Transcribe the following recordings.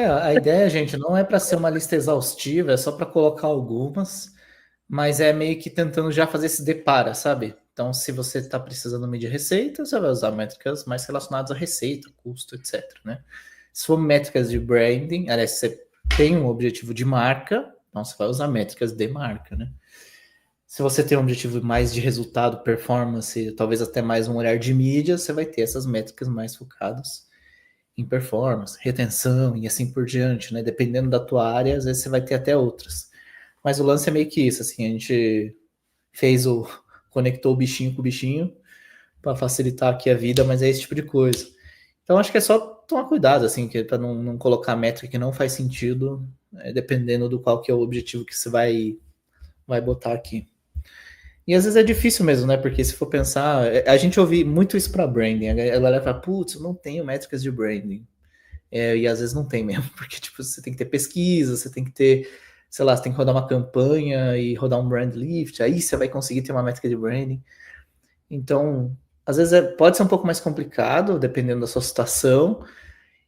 A ideia, gente, não é para ser uma lista exaustiva, é só para colocar algumas, mas é meio que tentando já fazer esse depara, sabe? Então, se você está precisando medir receita, você vai usar métricas mais relacionadas à receita, custo, etc, né? Se for métricas de branding, aliás, você tem um objetivo de marca, então você vai usar métricas de marca, né? Se você tem um objetivo mais de resultado, performance, talvez até mais um olhar de mídia, você vai ter essas métricas mais focadas em performance, retenção e assim por diante, né? Dependendo da tua área, às vezes você vai ter até outras. Mas o lance é meio que isso, assim, a gente fez conectou o bichinho com o bichinho para facilitar aqui a vida, mas é esse tipo de coisa. Então acho que é só tomar cuidado, assim, para não colocar métrica que não faz sentido, dependendo do qual que é o objetivo que você vai botar aqui. E às vezes é difícil mesmo, né? Porque se for pensar, a gente ouve muito isso para branding. A galera fala, putz, eu não tenho métricas de branding. E às vezes não tem mesmo, porque tipo, você tem que ter pesquisa, você tem que ter, sei lá, você tem que rodar uma campanha e rodar um brand lift, aí você vai conseguir ter uma métrica de branding. Então, às vezes pode ser um pouco mais complicado, dependendo da sua situação.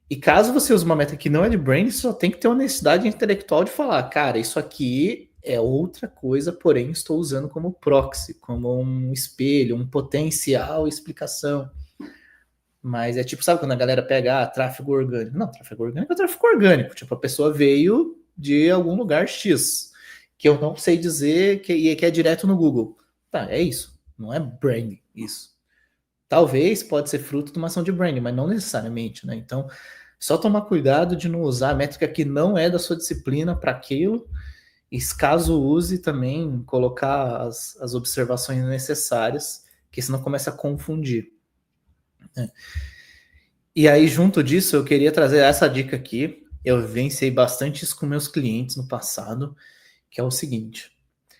E caso você use uma métrica que não é de branding, você só tem que ter honestidade intelectual de falar, cara, isso aqui é outra coisa, porém estou usando como proxy, como um espelho, um potencial explicação. Mas é tipo, sabe quando a galera pega tráfego orgânico? Não, tráfego orgânico é tráfego orgânico. Tipo, a pessoa veio de algum lugar X, que eu não sei dizer que é direto no Google. Tá, é isso. Não é branding, isso. Talvez pode ser fruto de uma ação de branding, mas não necessariamente, né? Então, só tomar cuidado de não usar a métrica que não é da sua disciplina para aquilo. E caso use, também colocar as observações necessárias, que senão começa a confundir, né? E aí, junto disso, eu queria trazer essa dica aqui. Eu vivenciei bastante isso com meus clientes no passado, que é o seguinte: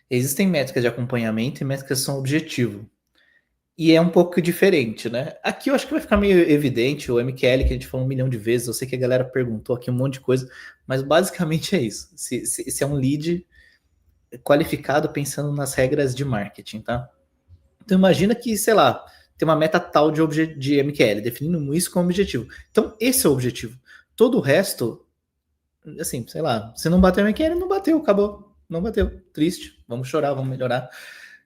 existem métricas de acompanhamento e métricas que são objetivo. E é um pouco diferente, né? Aqui eu acho que vai ficar meio evidente o MQL, que a gente falou 1 milhão de vezes. Eu sei que a galera perguntou aqui um monte de coisa, mas basicamente é isso. Se é um lead qualificado pensando nas regras de marketing, tá? Então imagina que, sei lá, tem uma meta tal de MQL, definindo isso como objetivo. Então esse é o objetivo. Todo o resto, assim, sei lá, se não bateu o MQL, não bateu, acabou. Não bateu. Triste. Vamos chorar, vamos melhorar.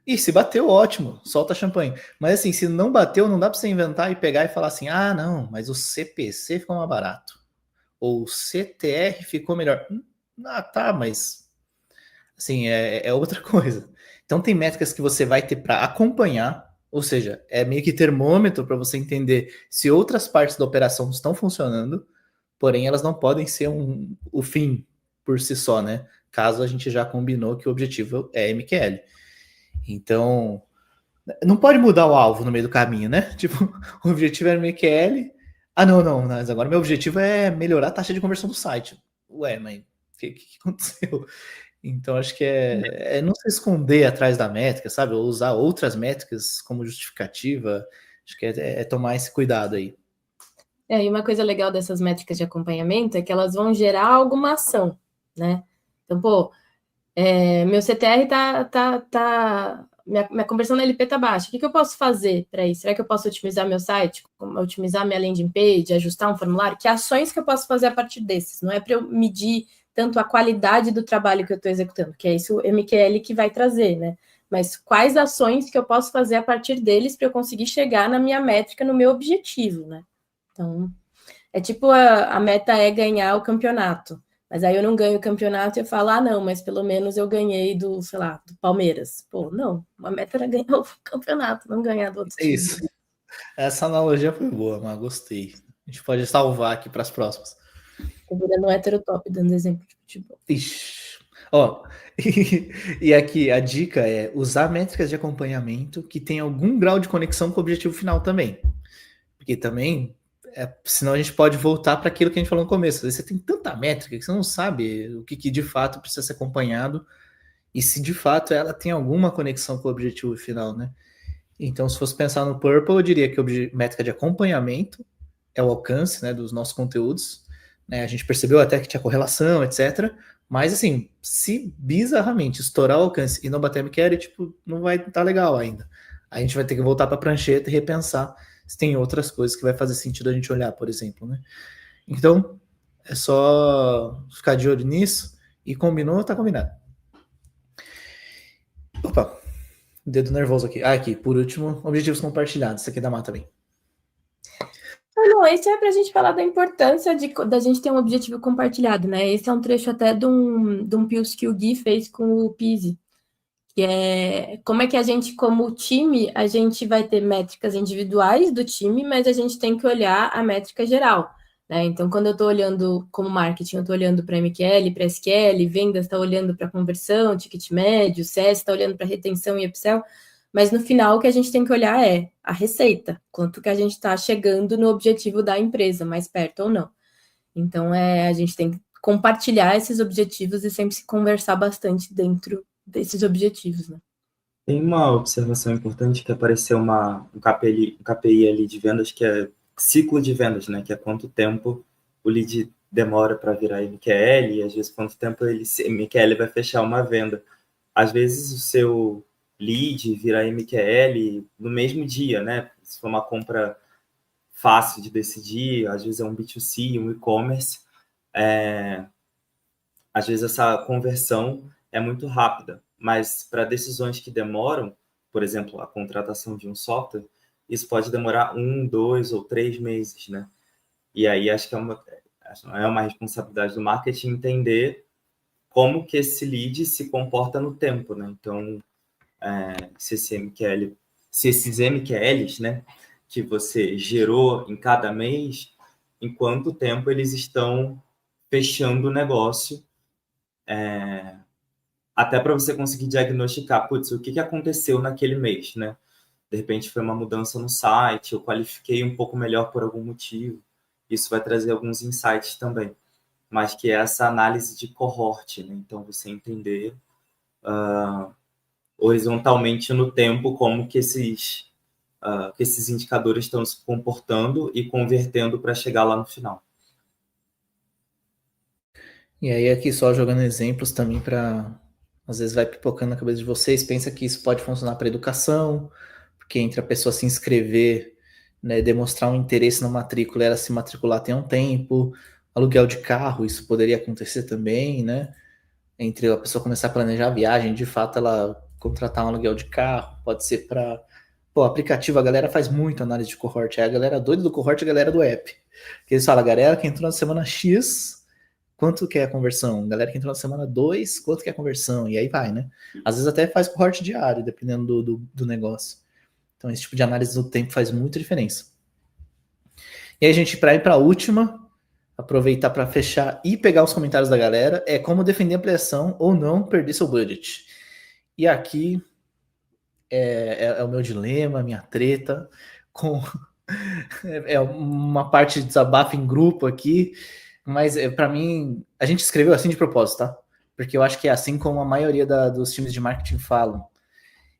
E se bateu, ótimo, solta champanhe. Mas assim, se não bateu, não dá para você inventar e pegar e falar assim: ah, não, mas o CPC ficou mais barato. Ou o CTR ficou melhor. Ah, tá, mas assim, é outra coisa. Então tem métricas que você vai ter para acompanhar, ou seja, é meio que termômetro para você entender se outras partes da operação estão funcionando, porém elas não podem ser o fim por si só, né? Caso a gente já combinou que o objetivo é MQL. Então, não pode mudar o alvo no meio do caminho, né? Tipo, o objetivo era MQL. Ah, não, mas agora meu objetivo é melhorar a taxa de conversão do site. Ué, mas o que aconteceu? Então, acho que é não se esconder atrás da métrica, sabe? Ou usar outras métricas como justificativa. Acho que é tomar esse cuidado aí. E uma coisa legal dessas métricas de acompanhamento é que elas vão gerar alguma ação, né? Então, pô, meu CTR minha conversão na LP tá baixa. O que eu posso fazer para isso? Será que eu posso otimizar meu site, otimizar minha landing page, ajustar um formulário? Que ações que eu posso fazer a partir desses? Não é para eu medir tanto a qualidade do trabalho que eu estou executando, que é isso o MQL que vai trazer, né? Mas quais ações que eu posso fazer a partir deles para eu conseguir chegar na minha métrica, no meu objetivo, né? Então, é tipo a meta é ganhar o campeonato. Mas aí eu não ganho o campeonato e eu falo, ah, não, mas pelo menos eu ganhei do, sei lá, do Palmeiras. Pô, não, a meta era ganhar o campeonato, não ganhar do outro É time. isso. Essa analogia foi boa, mas gostei. A gente pode salvar aqui para as próximas. Tô virando um heterotop dando exemplo de futebol. Ixi. Ó, e aqui a dica é usar métricas de acompanhamento que tem algum grau de conexão com o objetivo final também. Porque também, senão a gente pode voltar para aquilo que a gente falou no começo. Às vezes você tem tanta métrica que você não sabe o que de fato precisa ser acompanhado e se de fato ela tem alguma conexão com o objetivo final, né? Então, se fosse pensar no Purple, eu diria que a métrica de acompanhamento é o alcance, né, dos nossos conteúdos. Né? A gente percebeu até que tinha correlação, etc. Mas, assim, se bizarramente estourar o alcance e não bater a MQL, tipo, não vai estar legal ainda. A gente vai ter que voltar para a prancheta e repensar se tem outras coisas que vai fazer sentido a gente olhar, por exemplo, né? Então, É só ficar de olho nisso e combinou, tá combinado. Opa, dedo nervoso aqui. Ah, aqui, por último, objetivos compartilhados. Isso aqui da Mata também. Não, esse é para a gente falar da importância da gente ter um objetivo compartilhado, né? Esse é um trecho até de um Pius que o Gui fez com o Pizzi, que é como é que a gente, como time, a gente vai ter métricas individuais do time, mas a gente tem que olhar a métrica geral, né? Então, quando eu estou olhando como marketing, eu estou olhando para MQL, para SQL, vendas está olhando para conversão, ticket médio, CS está olhando para retenção e upsell, mas no final o que a gente tem que olhar é a receita, quanto que a gente está chegando no objetivo da empresa, mais perto ou não. Então, a gente tem que compartilhar esses objetivos e sempre se conversar bastante dentro desses objetivos, né? Tem uma observação importante que apareceu um KPI ali de vendas, que é ciclo de vendas, né? Que é quanto tempo o lead demora para virar MQL e às vezes quanto tempo MQL vai fechar uma venda. Às vezes o seu lead virar MQL no mesmo dia, né? Se for uma compra fácil de decidir, às vezes é um B2C, um e-commerce, às vezes essa conversão é muito rápida, mas para decisões que demoram, por exemplo, a contratação de um software, isso pode demorar 1, 2 ou 3 meses, né? E aí acho que é uma responsabilidade do marketing entender como que esse lead se comporta no tempo, né? Então, se esses MQLs, né, que você gerou em cada mês, em quanto tempo eles estão fechando o negócio, até para você conseguir diagnosticar, putz, o que aconteceu naquele mês, né? De repente foi uma mudança no site, eu qualifiquei um pouco melhor por algum motivo. Isso vai trazer alguns insights também, mas que é essa análise de cohort, né? Então, você entender horizontalmente no tempo como que esses indicadores estão se comportando e convertendo para chegar lá no final. E aí aqui só jogando exemplos também para às vezes vai pipocando na cabeça de vocês, pensa que isso pode funcionar para educação, porque entre a pessoa se inscrever, né, demonstrar um interesse na matrícula, ela se matricular tem um tempo, aluguel de carro, isso poderia acontecer também, né? Entre a pessoa começar a planejar a viagem, de fato ela contratar um aluguel de carro, pode ser para pô, aplicativo, a galera faz muito análise de cohort, é a galera doida do cohort e a galera do app. Que eles falam, a galera que entrou na semana X, quanto que é a conversão? Galera que entrou na semana 2, quanto que é a conversão? E aí vai, né? Às vezes até faz cohort diário, dependendo do negócio. Então, esse tipo de análise do tempo faz muita diferença. E aí, gente, para ir para a última, aproveitar para fechar e pegar os comentários da galera, é como defender a ampliação ou não perder seu budget. E aqui é o meu dilema, a minha treta, com é uma parte de desabafo em grupo aqui, mas para mim, a gente escreveu assim de propósito, tá? Porque eu acho que é assim como a maioria dos times de marketing falam.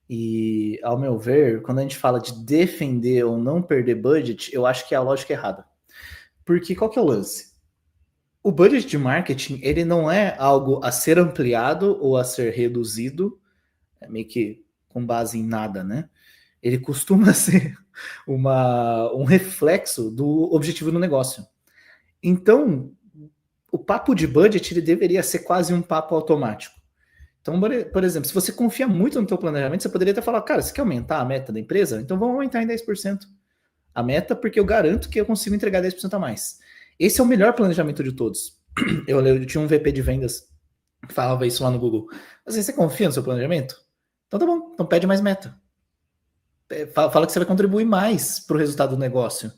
E, ao meu ver, quando a gente fala de defender ou não perder budget, eu acho que é a lógica errada. Porque qual que é o lance? O budget de marketing, ele não é algo a ser ampliado ou a ser reduzido, meio que com base em nada, né? Ele costuma ser um reflexo do objetivo do negócio. Então, o papo de budget, ele deveria ser quase um papo automático. Então, por exemplo, se você confia muito no teu planejamento, você poderia até falar, cara, você quer aumentar a meta da empresa? Então vamos aumentar em 10% a meta, porque eu garanto que eu consigo entregar 10% a mais. Esse é o melhor planejamento de todos. Eu tinha um VP de vendas que falava isso lá no Google. Assim, você confia no seu planejamento? Então tá bom, então pede mais meta. Fala que você vai contribuir mais para o resultado do negócio.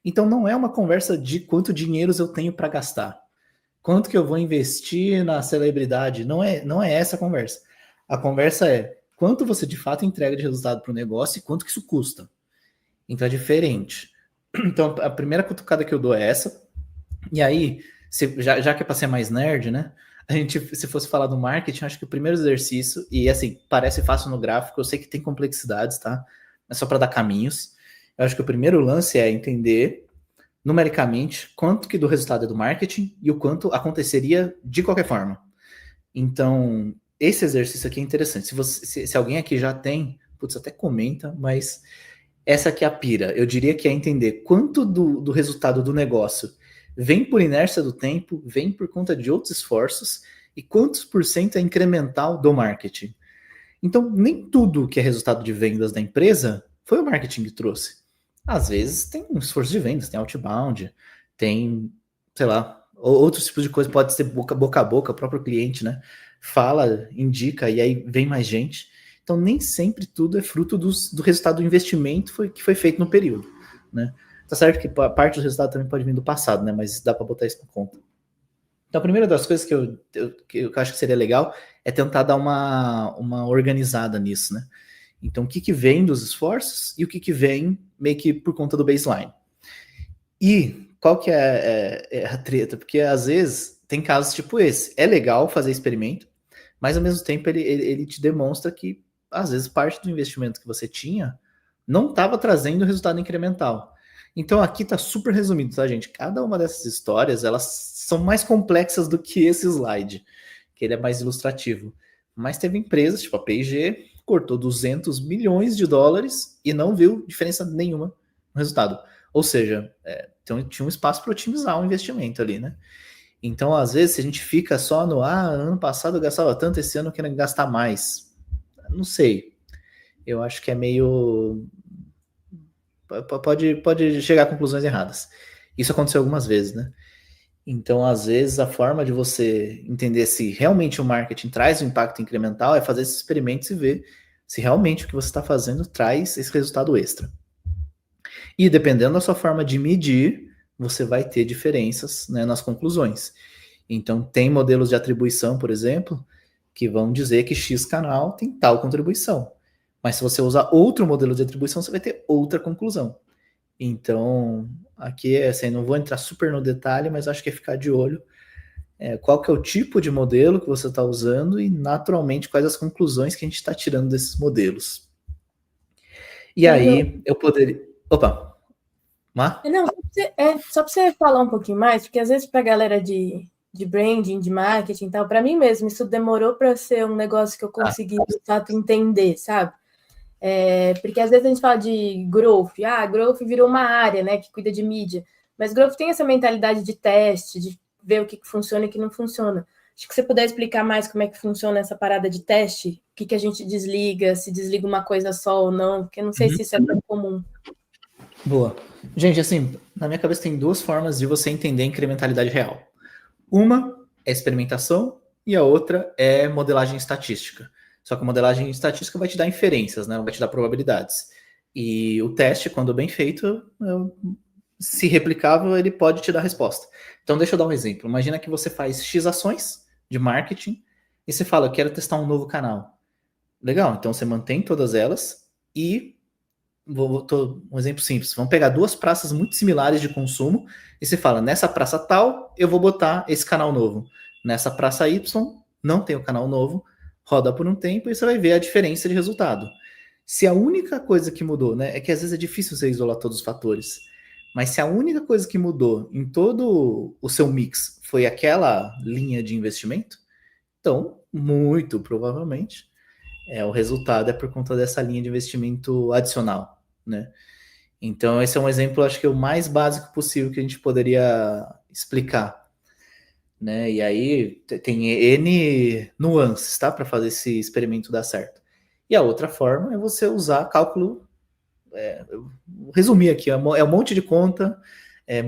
Então não é uma conversa de quanto dinheiro eu tenho para gastar. Quanto que eu vou investir na celebridade? Não é essa a conversa. A conversa é quanto você de fato entrega de resultado para o negócio e quanto que isso custa. Então é diferente. Então a primeira cutucada que eu dou é essa. E aí, já que é para ser mais nerd, né? A gente, se fosse falar do marketing, acho que o primeiro exercício, e assim, parece fácil no gráfico, eu sei que tem complexidades, tá? Mas só para dar caminhos. Eu acho que o primeiro lance é entender numericamente quanto que do resultado é do marketing e o quanto aconteceria de qualquer forma. Então, esse exercício aqui é interessante. Se alguém aqui já tem, putz, até comenta, mas essa aqui é a pira. Eu diria que é entender quanto do resultado do negócio vem por inércia do tempo, vem por conta de outros esforços, e quantos por cento é incremental do marketing. Então, nem tudo que é resultado de vendas da empresa foi o marketing que trouxe. Às vezes tem um esforço de vendas, tem outbound, tem, sei lá, outros tipos de coisa, pode ser boca a boca, o próprio cliente, né? Fala, indica, e aí vem mais gente. Então, nem sempre tudo é fruto do resultado do investimento que foi feito no período, né? Tá certo que parte do resultado também pode vir do passado, né? Mas dá para botar isso na conta. Então, a primeira das coisas que eu acho que seria legal é tentar dar uma organizada nisso, né? Então, o que vem dos esforços e o que vem meio que por conta do baseline. E qual que é a treta? Porque, às vezes, tem casos tipo esse. É legal fazer experimento, mas, ao mesmo tempo, ele te demonstra que, às vezes, parte do investimento que você tinha não estava trazendo resultado incremental. Então, aqui está super resumido, tá, gente? Cada uma dessas histórias, elas são mais complexas do que esse slide, que ele é mais ilustrativo. Mas teve empresas, tipo a P&G, cortou 200 milhões de dólares e não viu diferença nenhuma no resultado. Ou seja, tinha um espaço para otimizar o investimento ali, né? Então, às vezes, se a gente fica só no ano passado eu gastava tanto, esse ano eu quero gastar mais. Não sei. Eu acho que é meio... Pode chegar a conclusões erradas. Isso aconteceu algumas vezes, né? Então, às vezes, a forma de você entender se realmente o marketing traz um impacto incremental é fazer esses experimentos e ver se realmente o que você está fazendo traz esse resultado extra. E dependendo da sua forma de medir, você vai ter diferenças, né, nas conclusões. Então, tem modelos de atribuição, por exemplo, que vão dizer que X canal tem tal contribuição. Mas se você usar outro modelo de atribuição, você vai ter outra conclusão. Então, aqui assim, não vou entrar super no detalhe, mas acho que é ficar de olho qual que é o tipo de modelo que você está usando e, naturalmente, quais as conclusões que a gente está tirando desses modelos. E aí, eu poderia... Opa! Má? Não, só para você falar um pouquinho mais, porque às vezes para a galera de branding, de marketing e tal, para mim mesmo, isso demorou para ser um negócio que eu consegui, de fato, entender, sabe? Porque às vezes a gente fala de growth, growth virou uma área, né, que cuida de mídia, mas growth tem essa mentalidade de teste, de ver o que funciona e o que não funciona. Acho que você puder explicar mais como é que funciona essa parada de teste, o que a gente desliga, se desliga uma coisa só ou não, porque eu não sei se isso é tão comum. Boa. Gente, assim, na minha cabeça tem duas formas de você entender a incrementalidade real. Uma é experimentação e a outra é modelagem estatística. Só que a modelagem estatística vai te dar inferências, né? Vai te dar probabilidades. E o teste, quando bem feito, se replicável, ele pode te dar resposta. Então, deixa eu dar um exemplo. Imagina que você faz X ações de marketing e você fala, eu quero testar um novo canal. Legal, então você mantém todas elas e... um exemplo simples. Vamos pegar duas praças muito similares de consumo e você fala, nessa praça tal, eu vou botar esse canal novo. Nessa praça Y, não tem o canal novo, roda por um tempo e você vai ver a diferença de resultado. Se a única coisa que mudou, né, é que às vezes é difícil você isolar todos os fatores, mas se a única coisa que mudou em todo o seu mix foi aquela linha de investimento, então, muito provavelmente, o resultado é por conta dessa linha de investimento adicional, né? Então, esse é um exemplo, acho que é o mais básico possível que a gente poderia explicar, né? E aí tem N nuances, tá? Para fazer esse experimento dar certo. E a outra forma é você usar cálculo, eu vou resumir aqui, é um monte de conta,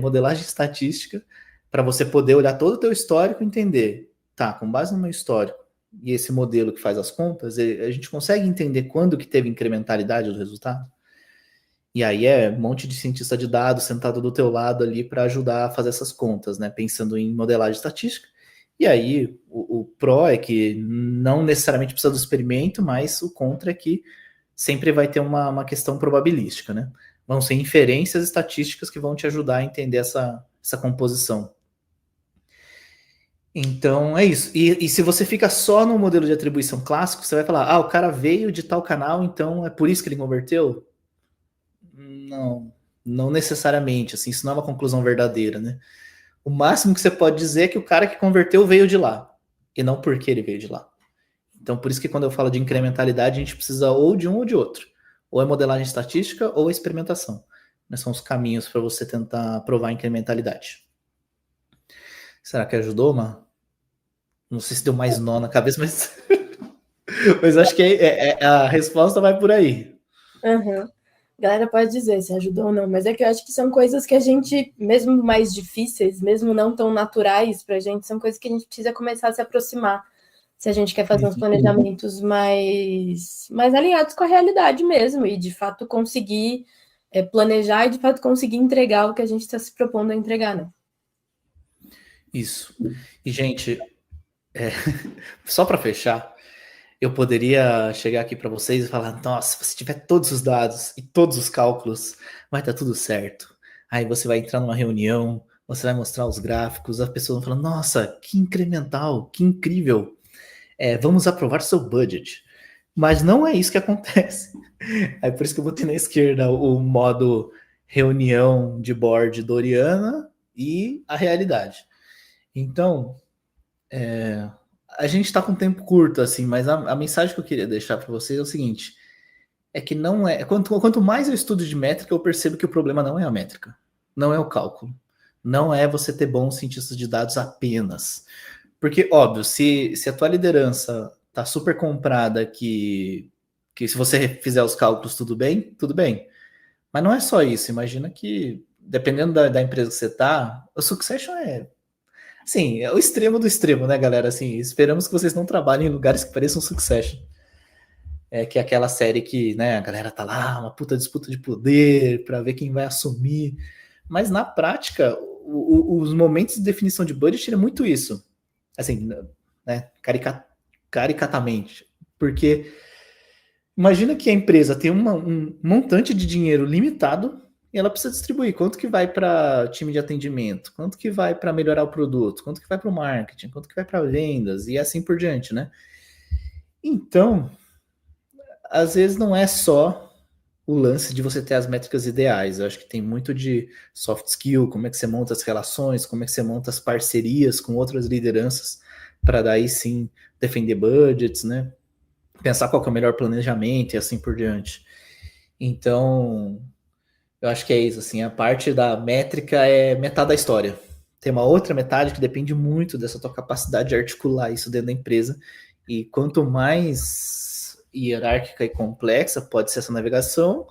modelagem estatística, para você poder olhar todo o teu histórico e entender, tá, com base no meu histórico, e esse modelo que faz as contas, a gente consegue entender quando que teve incrementalidade do resultado? E aí um monte de cientista de dados sentado do teu lado ali para ajudar a fazer essas contas, né? Pensando em modelagem estatística. E aí o pró é que não necessariamente precisa do experimento, mas o contra é que sempre vai ter uma questão probabilística, né? Vão ser inferências estatísticas que vão te ajudar a entender essa composição. Então, é isso. E se você fica só no modelo de atribuição clássico, você vai falar, o cara veio de tal canal, então é por isso que ele converteu? Não necessariamente, assim, isso não é uma conclusão verdadeira, né? O máximo que você pode dizer é que o cara que converteu veio de lá, e não porque ele veio de lá. Então, por isso que quando eu falo de incrementalidade, a gente precisa ou de um ou de outro. Ou é modelagem estatística ou é experimentação. São os caminhos para você tentar provar a incrementalidade. Será que ajudou, mano? Não sei se deu mais nó na cabeça, mas, mas acho que a resposta vai por aí. Uhum. Galera pode dizer se ajudou ou não, mas é que eu acho que são coisas que a gente, mesmo mais difíceis, mesmo não tão naturais pra gente, são coisas que a gente precisa começar a se aproximar. Se a gente quer fazer uns planejamentos mais alinhados com a realidade mesmo, e de fato conseguir planejar e de fato conseguir entregar o que a gente está se propondo a entregar, né? Isso. E, gente, só para fechar, eu poderia chegar aqui para vocês e falar: nossa, se tiver todos os dados e todos os cálculos, vai estar tudo certo. Aí você vai entrar numa reunião, você vai mostrar os gráficos, a pessoa vai falar: nossa, que incremental, que incrível. Vamos aprovar seu budget. Mas não é isso que acontece. É por isso que eu botei na esquerda o modo reunião de board doriana e a realidade. Então, a gente está com tempo curto, assim, mas a mensagem que eu queria deixar para vocês é o seguinte: é que não é. Quanto mais eu estudo de métrica, eu percebo que o problema não é a métrica, não é o cálculo, não é você ter bons cientistas de dados apenas. Porque, óbvio, se a tua liderança tá super comprada que se você fizer os cálculos tudo bem, tudo bem. Mas não é só isso. Imagina que, dependendo da empresa que você tá, o Succession assim, é o extremo do extremo, né, galera? Assim, esperamos que vocês não trabalhem em lugares que pareçam Succession. Que é aquela série que, né, a galera tá lá, uma puta disputa de poder para ver quem vai assumir. Mas na prática, os momentos de definição de budget é muito isso. Assim, né, caricatamente. Porque imagina que a empresa tem um montante de dinheiro limitado e ela precisa distribuir. Quanto que vai para time de atendimento? Quanto que vai para melhorar o produto? Quanto que vai para o marketing? Quanto que vai para vendas? E assim por diante, né? Então, às vezes não é só o lance de você ter as métricas ideais. Eu acho que tem muito de soft skill, como é que você monta as relações, como é que você monta as parcerias com outras lideranças para daí sim defender budgets, né? Pensar qual que é o melhor planejamento e assim por diante. Então, eu acho que é isso, assim, a parte da métrica é metade da história. Tem uma outra metade que depende muito dessa tua capacidade de articular isso dentro da empresa. E quanto mais hierárquica e complexa pode ser essa navegação,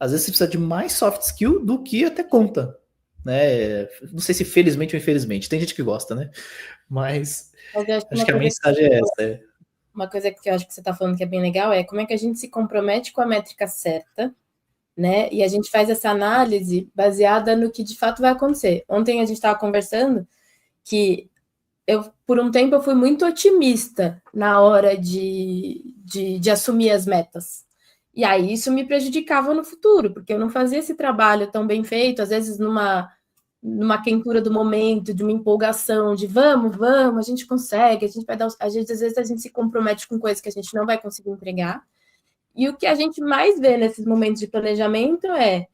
às vezes você precisa de mais soft skill do que até conta, né? Não sei se felizmente ou infelizmente. Tem gente que gosta, né? Mas acho que a mensagem é essa. Uma coisa que eu acho que você está falando que é bem legal é como é que a gente se compromete com a métrica certa, né? E a gente faz essa análise baseada no que de fato vai acontecer. Ontem a gente estava conversando que por um tempo, eu fui muito otimista na hora de assumir as metas. E aí isso me prejudicava no futuro, porque eu não fazia esse trabalho tão bem feito, às vezes numa quentura do momento, de uma empolgação, de vamos, a gente consegue, a gente vai dar. Às vezes a gente se compromete com coisas que a gente não vai conseguir entregar. E o que a gente mais vê nesses momentos de planejamento é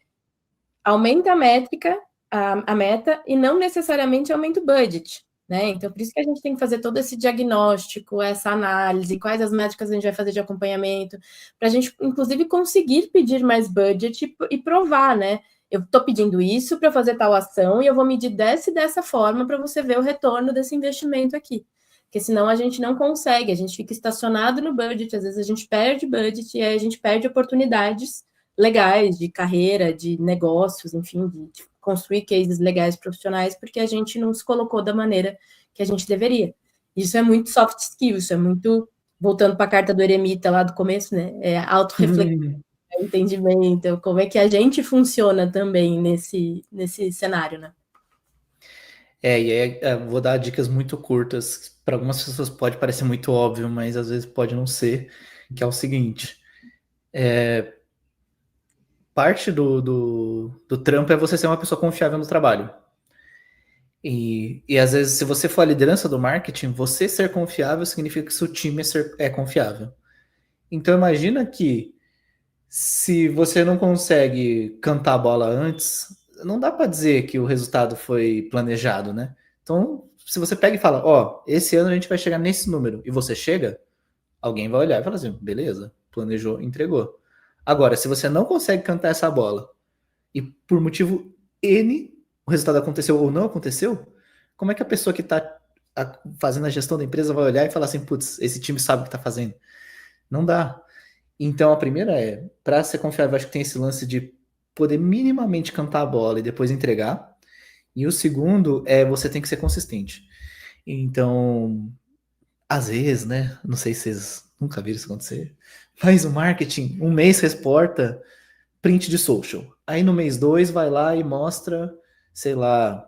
aumenta a métrica, a meta, e não necessariamente aumenta o budget. Né? Então, por isso que a gente tem que fazer todo esse diagnóstico, essa análise, quais as métricas a gente vai fazer de acompanhamento, para a gente, inclusive, conseguir pedir mais budget e provar, né? Eu estou pedindo isso para fazer tal ação e eu vou medir dessa forma para você ver o retorno desse investimento aqui. Porque senão a gente não consegue, a gente fica estacionado no budget, às vezes a gente perde budget e aí a gente perde oportunidades legais de carreira, de negócios, enfim, de construir cases legais profissionais, porque a gente não se colocou da maneira que a gente deveria. Isso é muito soft skill, isso é muito, voltando para a carta do eremita lá do começo, né? É autorreflexão, entendimento, como é que a gente funciona também nesse cenário, né? E aí vou dar dicas muito curtas. Para algumas pessoas pode parecer muito óbvio, mas às vezes pode não ser, que é o seguinte. Parte do trampo é você ser uma pessoa confiável no trabalho. E às vezes, se você for a liderança do marketing, você ser confiável significa que seu time é confiável. Então imagina que se você não consegue cantar a bola antes, não dá para dizer que o resultado foi planejado, né? Então, se você pega e fala, ó, esse ano a gente vai chegar nesse número, e você chega, alguém vai olhar e falar assim, beleza, planejou, entregou. Agora, se você não consegue cantar essa bola, e por motivo N, o resultado aconteceu ou não aconteceu, como é que a pessoa que está fazendo a gestão da empresa vai olhar e falar assim, putz, esse time sabe o que está fazendo? Não dá. Então, a primeira para ser confiável, acho que tem esse lance de poder minimamente cantar a bola e depois entregar. E o segundo você tem que ser consistente. Então, às vezes, né? Não sei se vocês nunca viram isso acontecer, mas o marketing, um mês reporta print de social. Aí no mês 2 vai lá e mostra, sei lá,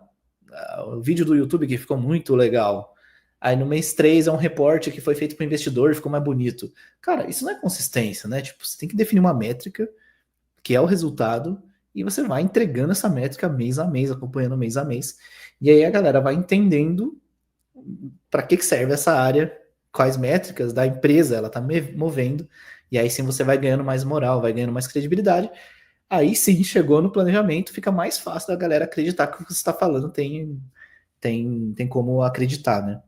o vídeo do YouTube que ficou muito legal. Aí no mês 3 é um reporte que foi feito para o investidor e ficou mais bonito. Cara, isso não é consistência, né? Tipo, você tem que definir uma métrica, que é o resultado, e você vai entregando essa métrica mês a mês, acompanhando mês a mês. E aí a galera vai entendendo para que serve essa área, quais métricas da empresa ela está movendo, e aí sim você vai ganhando mais moral, vai ganhando mais credibilidade. Aí sim, chegou no planejamento, fica mais fácil da galera acreditar que o que você está falando tem como acreditar, né?